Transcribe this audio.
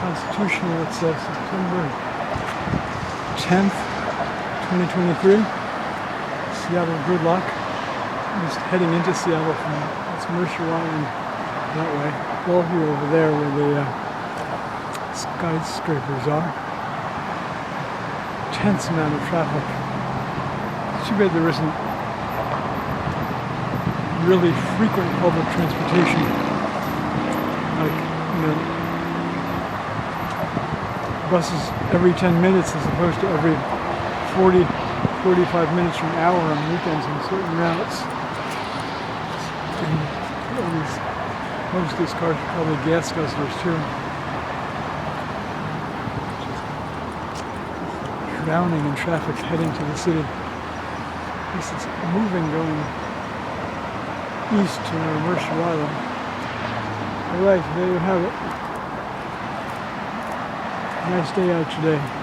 Constitutional, it's September 10th, 2023. Seattle, good luck. I'm just heading into Seattle from Mercer Island that way. Bellevue over there where the skyscrapers are. Tense amount of traffic. Too bad there isn't really frequent public transportation. Like, buses every 10 minutes as opposed to every 40, 45 minutes to an hour on weekends on certain routes. Most of these cars are probably gas guzzlers too. Drowning in traffic heading to the city. At least it's moving going east to Mercer Island. Alright, there you have it. Nice day out today.